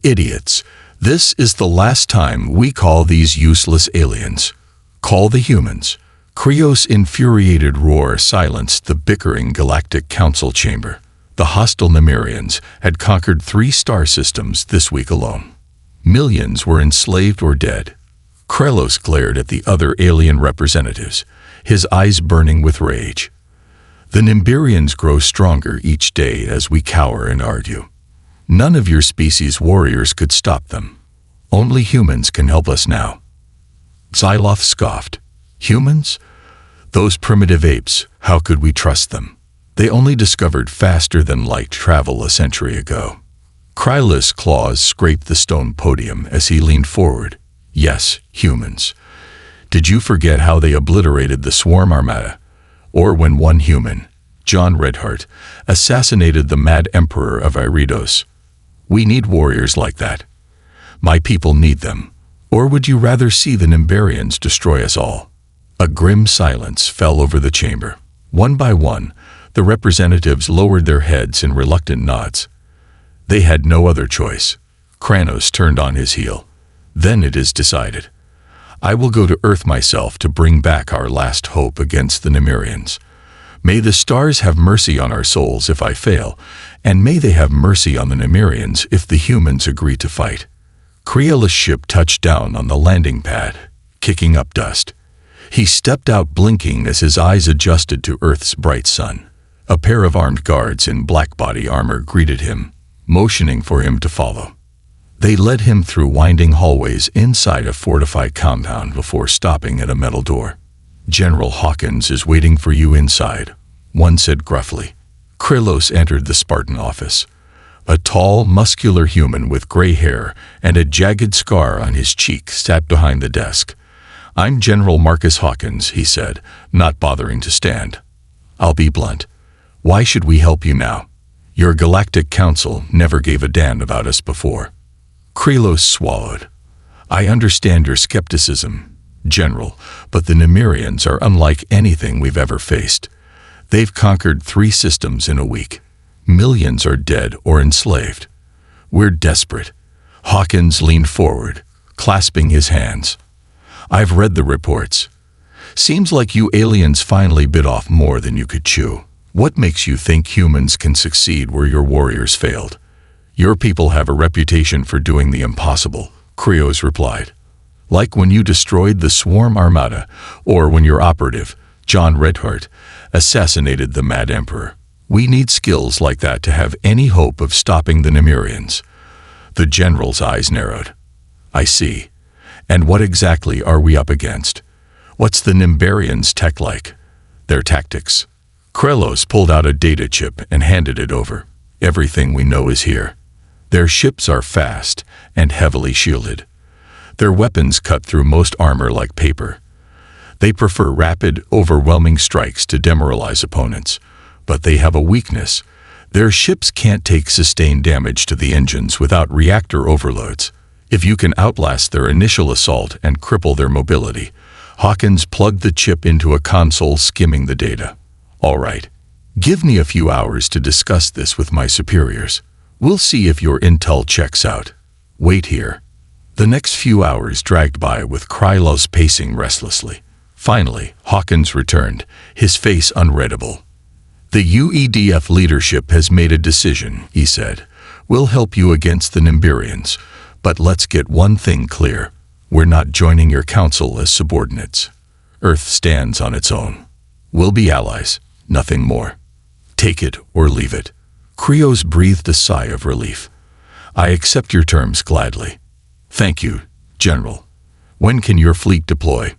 idiots! This is the last time we call these useless aliens. Call the humans." Krios' infuriated roar silenced the bickering Galactic Council chamber. The hostile Nemerians had conquered 3 star systems this week alone. Millions were enslaved or dead. Krelos glared at the other alien representatives, his eyes burning with rage. "The Nimberians grow stronger each day as we cower and argue. None of your species' warriors could stop them. Only humans can help us now." Xyloth scoffed. "Humans? Those primitive apes, how could we trust them? They only discovered faster-than-light travel a century ago." Krylos' claws scraped the stone podium as he leaned forward. "Yes, humans. Did you forget how they obliterated the Swarm Armada? Or when one human, John Redheart, assassinated the Mad Emperor of Iridos? We need warriors like that. My people need them. Or would you rather see the Nimberians destroy us all?" A grim silence fell over the chamber. One by one, the representatives lowered their heads in reluctant nods. They had no other choice. Kranos turned on his heel. "Then it is decided. I will go to Earth myself to bring back our last hope against the Nemerians. May the stars have mercy on our souls if I fail, and may they have mercy on the Nemerians if the humans agree to fight." Krios' ship touched down on the landing pad, kicking up dust. He stepped out blinking as his eyes adjusted to Earth's bright sun. A pair of armed guards in black body armor greeted him, motioning for him to follow. They led him through winding hallways inside a fortified compound before stopping at a metal door. "General Hawkins is waiting for you inside," one said gruffly. Krilos entered the Spartan office. A tall, muscular human with gray hair and a jagged scar on his cheek sat behind the desk. "I'm General Marcus Hawkins," he said, not bothering to stand. "I'll be blunt. Why should we help you now? Your Galactic Council never gave a damn about us before." Krilos swallowed. "I understand your skepticism, General, but the Nemerians are unlike anything we've ever faced. They've conquered 3 systems in a week. Millions are dead or enslaved. We're desperate." Hawkins leaned forward, clasping his hands. "I've read the reports. Seems like you aliens finally bit off more than you could chew. What makes you think humans can succeed where your warriors failed? Your people have a reputation for doing the impossible," Krios replied. "Like when you destroyed the Swarm Armada, or when your operative, John Redheart, assassinated the Mad Emperor. We need skills like that to have any hope of stopping the Nemerians." The general's eyes narrowed. "I see. And what exactly are we up against? What's the Nimberians' tech like? Their tactics?" Krelos pulled out a data chip and handed it over. "Everything we know is here. Their ships are fast and heavily shielded. Their weapons cut through most armor like paper. They prefer rapid, overwhelming strikes to demoralize opponents. But they have a weakness. Their ships can't take sustained damage to the engines without reactor overloads. If you can outlast their initial assault and cripple their mobility." Hawkins plugged the chip into a console skimming the data. "All right. Give me a few hours to discuss this with my superiors. We'll see if your intel checks out. Wait here." The next few hours dragged by with Krylos pacing restlessly. Finally, Hawkins returned, his face unreadable. "The UEDF leadership has made a decision," he said. "We'll help you against the Nimberians, but let's get one thing clear. We're not joining your council as subordinates. Earth stands on its own. We'll be allies, nothing more. Take it or leave it." Krios breathed a sigh of relief. "I accept your terms gladly." "Thank you, General. When can your fleet deploy?"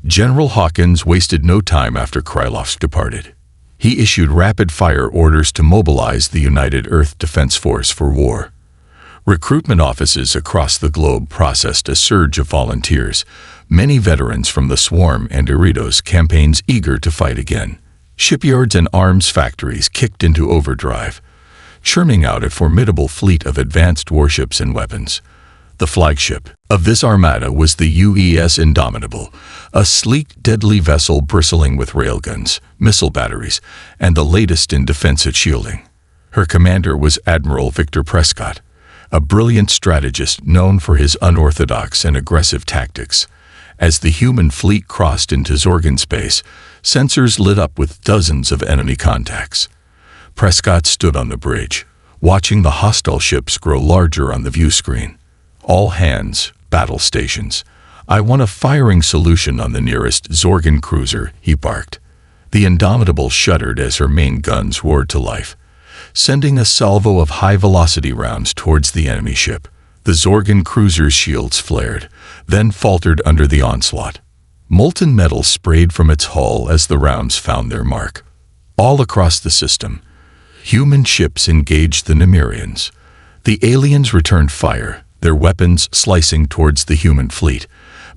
General Hawkins wasted no time after Krylos departed. He issued rapid-fire orders to mobilize the United Earth Defense Force for war. Recruitment offices across the globe processed a surge of volunteers, many veterans from the Swarm and Iridos campaigns eager to fight again. Shipyards and arms factories kicked into overdrive, churning out a formidable fleet of advanced warships and weapons. The flagship of this armada was the UES Indomitable, a sleek, deadly vessel bristling with railguns, missile batteries, and the latest in defensive shielding. Her commander was Admiral Victor Prescott, a brilliant strategist known for his unorthodox and aggressive tactics. As the human fleet crossed into Zorgan space, sensors lit up with dozens of enemy contacts. Prescott stood on the bridge, watching the hostile ships grow larger on the view screen. "All hands, battle stations. I want a firing solution on the nearest Zorgan cruiser," he barked. The Indomitable shuddered as her main guns roared to life, sending a salvo of high-velocity rounds towards the enemy ship. The Zorgan cruiser's shields flared, then faltered under the onslaught. Molten metal sprayed from its hull as the rounds found their mark. All across the system, human ships engaged the Nemirians. The aliens returned fire, their weapons slicing towards the human fleet,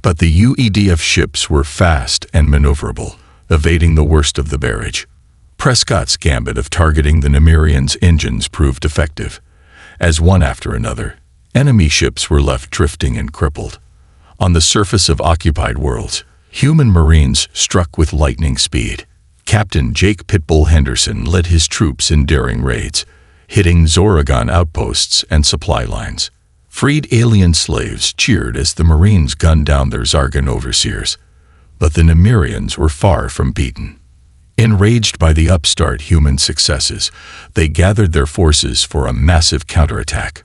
but the UEDF ships were fast and maneuverable, evading the worst of the barrage. Prescott's gambit of targeting the Nemirians' engines proved effective, as one after another, enemy ships were left drifting and crippled. On the surface of occupied worlds, human marines struck with lightning speed. Captain Jake Pitbull Henderson led his troops in daring raids, hitting Zoragon outposts and supply lines. Freed alien slaves cheered as the Marines gunned down their Zargan overseers. But the Nemirians were far from beaten. Enraged by the upstart human successes, they gathered their forces for a massive counterattack.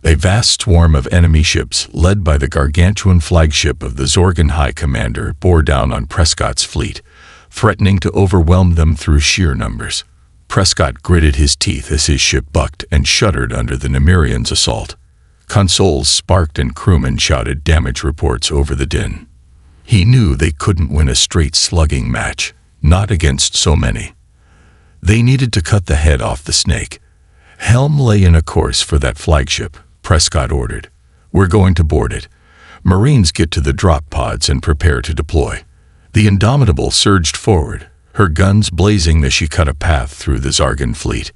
A vast swarm of enemy ships, led by the gargantuan flagship of the Zorgan High Commander, bore down on Prescott's fleet, threatening to overwhelm them through sheer numbers. Prescott gritted his teeth as his ship bucked and shuddered under the Nemirians' assault. Consoles sparked and crewmen shouted damage reports over the din. He knew they couldn't win a straight slugging match, not against so many. They needed to cut the head off the snake. "Helm lay in a course for that flagship," Prescott ordered. "We're going to board it. Marines get to the drop pods and prepare to deploy." The Indomitable surged forward, her guns blazing as she cut a path through the Zargan fleet.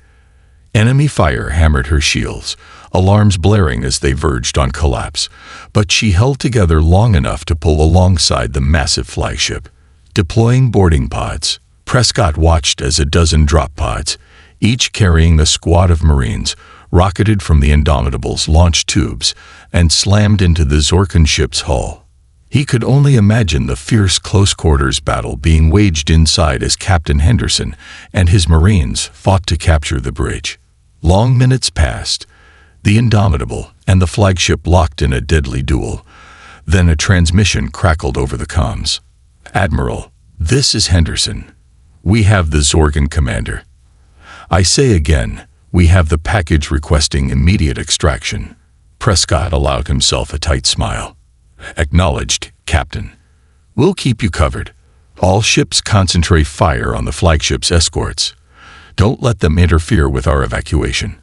Enemy fire hammered her shields, alarms blaring as they verged on collapse, but she held together long enough to pull alongside the massive flagship. Deploying boarding pods, Prescott watched as a dozen drop pods, each carrying a squad of Marines, rocketed from the Indomitable's launch tubes and slammed into the Zorkan ship's hull. He could only imagine the fierce close-quarters battle being waged inside as Captain Henderson and his Marines fought to capture the bridge. Long minutes passed. The Indomitable and the flagship locked in a deadly duel. Then a transmission crackled over the comms. "Admiral, this is Henderson. We have the Zorgan commander. I say again, we have the package requesting immediate extraction." Prescott allowed himself a tight smile. "Acknowledged, Captain. We'll keep you covered. All ships concentrate fire on the flagship's escorts. Don't let them interfere with our evacuation."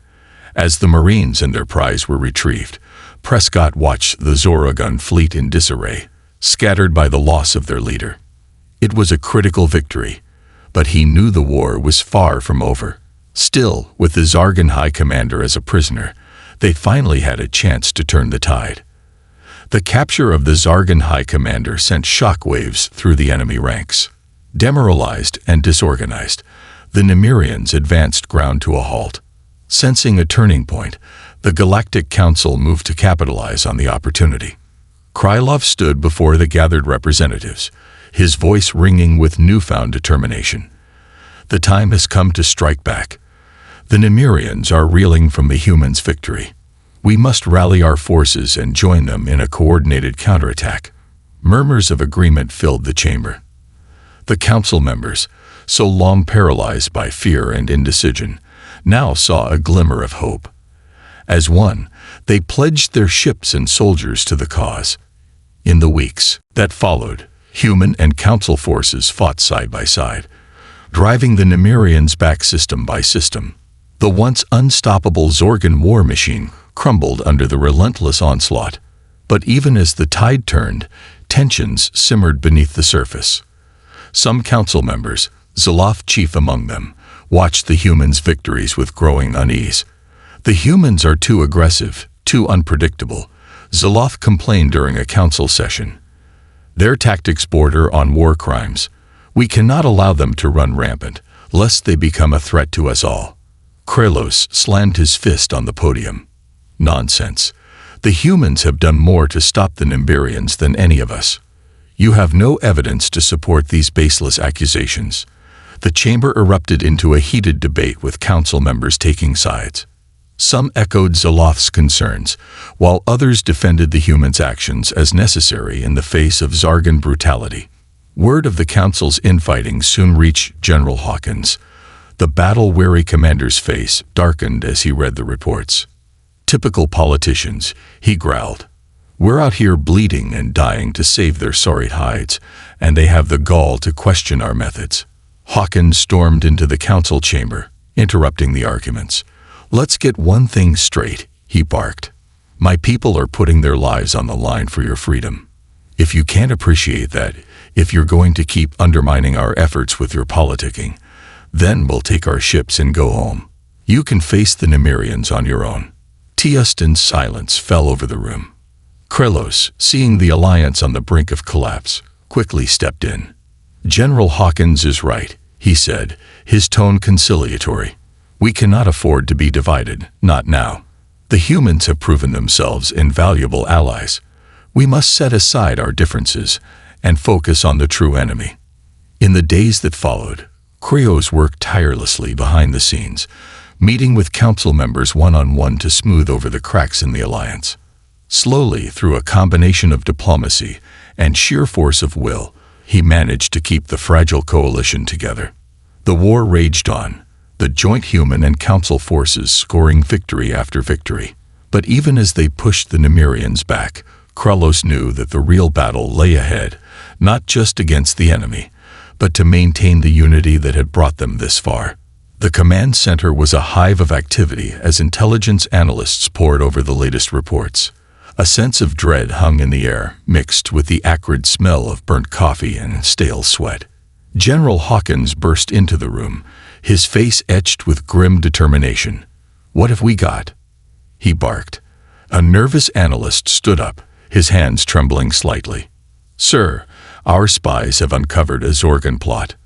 As the Marines and their prize were retrieved, Prescott watched the Zoragon fleet in disarray, scattered by the loss of their leader. It was a critical victory, but he knew the war was far from over. Still, with the Zargan High Commander as a prisoner, they finally had a chance to turn the tide. The capture of the Zargan High Commander sent shockwaves through the enemy ranks. Demoralized and disorganized, the Nemirians advanced ground to a halt. Sensing a turning point, the Galactic Council moved to capitalize on the opportunity. Krylov stood before the gathered representatives, his voice ringing with newfound determination. "The time has come to strike back. The Nemirians are reeling from the humans' victory. We must rally our forces and join them in a coordinated counterattack." Murmurs of agreement filled the chamber. The council members, so long paralyzed by fear and indecision, now saw a glimmer of hope. As one, they pledged their ships and soldiers to the cause. In the weeks that followed, human and council forces fought side by side, driving the Nemirians back system by system. The once unstoppable Zorgan war machine crumbled under the relentless onslaught. But even as the tide turned, tensions simmered beneath the surface. Some council members, Zoloth chief among them, watched the humans' victories with growing unease. "The humans are too aggressive, too unpredictable," Zoloth complained during a council session. "Their tactics border on war crimes. We cannot allow them to run rampant, lest they become a threat to us all." Krelos slammed his fist on the podium. Nonsense. The humans have done more to stop the Nimberians than any of us. You have no evidence to support these baseless accusations. The chamber erupted into a heated debate with council members taking sides. Some echoed Zoloth's concerns, while others defended the humans' actions as necessary in the face of Zargan brutality. Word of the council's infighting soon reached General Hawkins. The battle-weary commander's face darkened as he read the reports. Typical politicians, he growled. We're out here bleeding and dying to save their sorry hides, and they have the gall to question our methods. Hawkins stormed into the council chamber, interrupting the arguments. Let's get one thing straight, he barked. My people are putting their lives on the line for your freedom. If you can't appreciate that, if you're going to keep undermining our efforts with your politicking, then we'll take our ships and go home. You can face the Nemirians on your own. Tiustin's silence fell over the room. Krelos, seeing the alliance on the brink of collapse, quickly stepped in. General Hawkins is right, he said, his tone conciliatory. We cannot afford to be divided, not now. The humans have proven themselves invaluable allies. We must set aside our differences and focus on the true enemy. In the days that followed, Kreos worked tirelessly behind the scenes, meeting with council members one-on-one to smooth over the cracks in the alliance. Slowly, through a combination of diplomacy and sheer force of will, he managed to keep the fragile coalition together. The war raged on, the joint human and council forces scoring victory after victory. But even as they pushed the Nemirians back, Krelos knew that the real battle lay ahead, not just against the enemy, but to maintain the unity that had brought them this far. The command center was a hive of activity as intelligence analysts pored over the latest reports. A sense of dread hung in the air, mixed with the acrid smell of burnt coffee and stale sweat. General Hawkins burst into the room, his face etched with grim determination. "What have we got?" he barked. A nervous analyst stood up, his hands trembling slightly. "Sir, our spies have uncovered a Zorgan plot.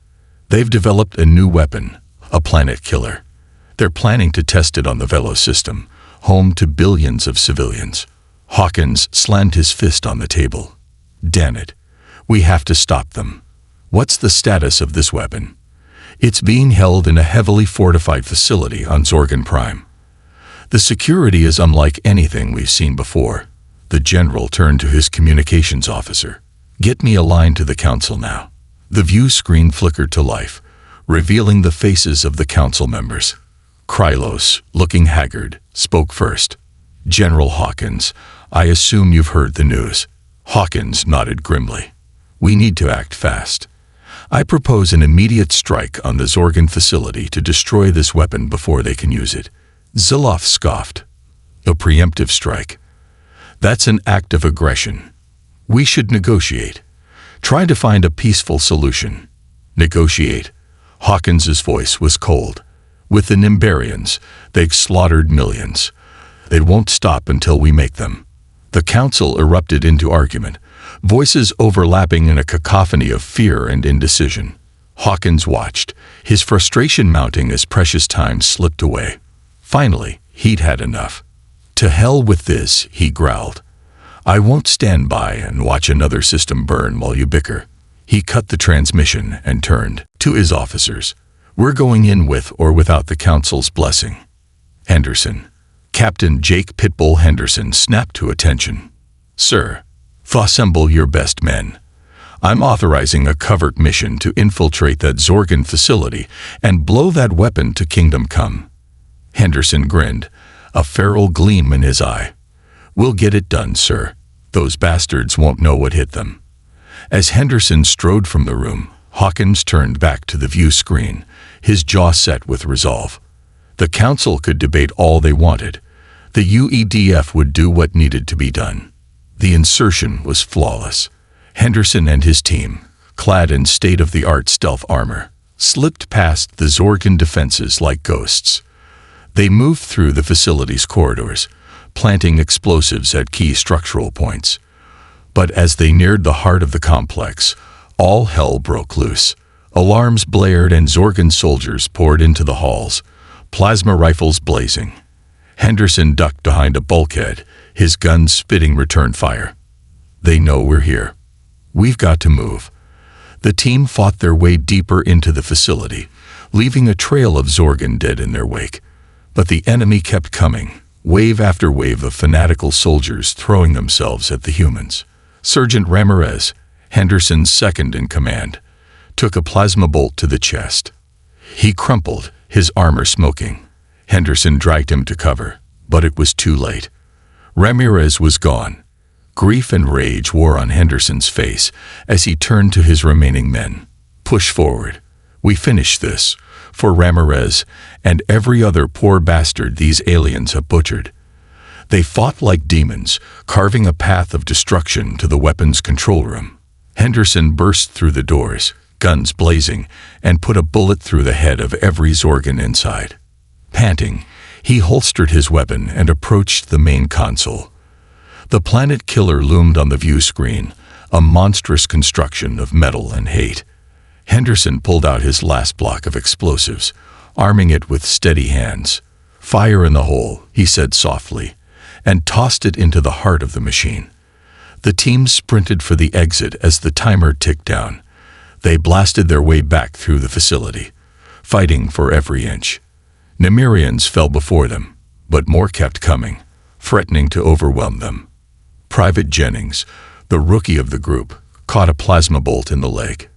They've developed a new weapon, a planet killer. They're planning to test it on the Velos system, home to billions of civilians." Hawkins slammed his fist on the table. "Damn it. We have to stop them. What's the status of this weapon?" "It's being held in a heavily fortified facility on Zorgan Prime. The security is unlike anything we've seen before." The general turned to his communications officer. "Get me a line to the council now." The view screen flickered to life, revealing the faces of the council members. Krylos, looking haggard, spoke first. "General Hawkins, I assume you've heard the news." Hawkins nodded grimly. "We need to act fast. I propose an immediate strike on the Zorgan facility to destroy this weapon before they can use it." Zoloth scoffed. "A preemptive strike? That's an act of aggression. We should negotiate. Try to find a peaceful solution." "Negotiate?" Hawkins's voice was cold. "With the Nimberians, they've slaughtered millions. They won't stop until we make them." The council erupted into argument, voices overlapping in a cacophony of fear and indecision. Hawkins watched, his frustration mounting as precious time slipped away. Finally, he'd had enough. "To hell with this," he growled. "I won't stand by and watch another system burn while you bicker." He cut the transmission and turned to his officers. "We're going in with or without the council's blessing." Henderson. Captain Jake Pitbull Henderson snapped to attention. "Sir, assemble your best men. I'm authorizing a covert mission to infiltrate that Zorgan facility and blow that weapon to Kingdom Come." Henderson grinned, a feral gleam in his eye. "We'll get it done, sir. Those bastards won't know what hit them." As Henderson strode from the room, Hawkins turned back to the view screen, his jaw set with resolve. The council could debate all they wanted. The UEDF would do what needed to be done. The insertion was flawless. Henderson and his team, clad in state-of-the-art stealth armor, slipped past the Zorgan defenses like ghosts. They moved through the facility's corridors, planting explosives at key structural points. But as they neared the heart of the complex, all hell broke loose. Alarms blared and Zorgan soldiers poured into the halls, plasma rifles blazing. Henderson ducked behind a bulkhead, his gun spitting return fire. They know we're here. We've got to move. The team fought their way deeper into the facility, leaving a trail of Zorgon dead in their wake. But the enemy kept coming, wave after wave of fanatical soldiers throwing themselves at the humans. Sergeant Ramirez, Henderson's second in command, took a plasma bolt to the chest. He crumpled, his armor smoking. Henderson dragged him to cover, but it was too late. Ramirez was gone. Grief and rage wore on Henderson's face as he turned to his remaining men. Push forward. We finish this, for Ramirez and every other poor bastard these aliens have butchered. They fought like demons, carving a path of destruction to the weapons control room. Henderson burst through the doors, guns blazing, and put a bullet through the head of every Zorgon inside. Panting, he holstered his weapon and approached the main console. The planet killer loomed on the view screen, a monstrous construction of metal and hate. Henderson pulled out his last block of explosives, arming it with steady hands. "Fire in the hole," he said softly, and tossed it into the heart of the machine. The team sprinted for the exit as the timer ticked down. They blasted their way back through the facility, fighting for every inch. Nemirians fell before them, but more kept coming, threatening to overwhelm them. Private Jennings, the rookie of the group, caught a plasma bolt in the leg.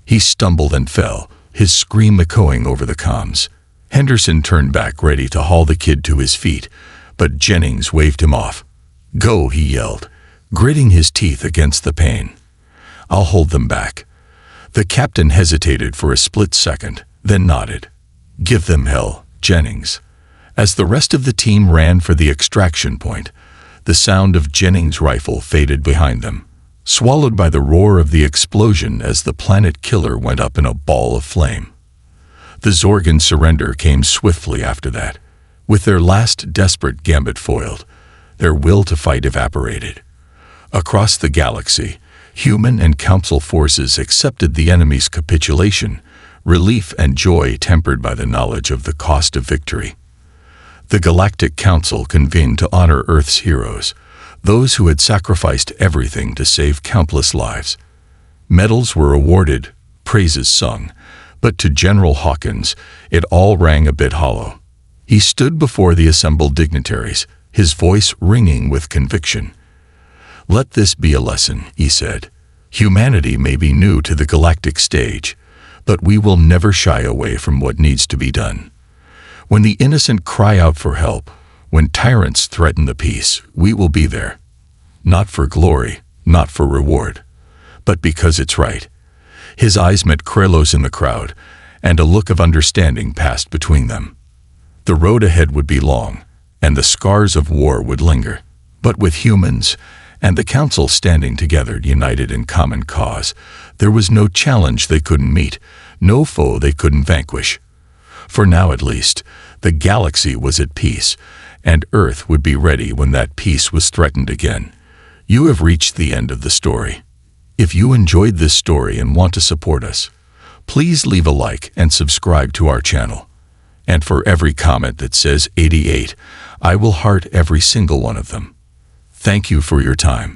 He stumbled and fell, his scream echoing over the comms. Henderson turned back, ready to haul the kid to his feet, but Jennings waved him off. "Go," he yelled, gritting his teeth against the pain. "I'll hold them back." The captain hesitated for a split second, then nodded. "Give them hell, Jennings." As the rest of the team ran for the extraction point, the sound of Jennings' rifle faded behind them, swallowed by the roar of the explosion as the planet killer went up in a ball of flame. The Zorgon surrender came swiftly after that. With their last desperate gambit foiled, their will to fight evaporated. Across the galaxy, human and council forces accepted the enemy's capitulation, relief and joy tempered by the knowledge of the cost of victory. The Galactic Council convened to honor Earth's heroes, those who had sacrificed everything to save countless lives. Medals were awarded, praises sung, but to General Hawkins, it all rang a bit hollow. He stood before the assembled dignitaries, his voice ringing with conviction. "Let this be a lesson," he said. "Humanity may be new to the galactic stage, but we will never shy away from what needs to be done. When the innocent cry out for help, when tyrants threaten the peace, we will be there. Not for glory, not for reward, but because it's right." His eyes met Krelos in the crowd, and a look of understanding passed between them. The road ahead would be long, and the scars of war would linger. But with humans and the council standing together, united in common cause, there was no challenge they couldn't meet, no foe they couldn't vanquish. For now at least, the galaxy was at peace, and Earth would be ready when that peace was threatened again. You have reached the end of the story. If you enjoyed this story and want to support us, please leave a like and subscribe to our channel. And for every comment that says 88, I will heart every single one of them. Thank you for your time.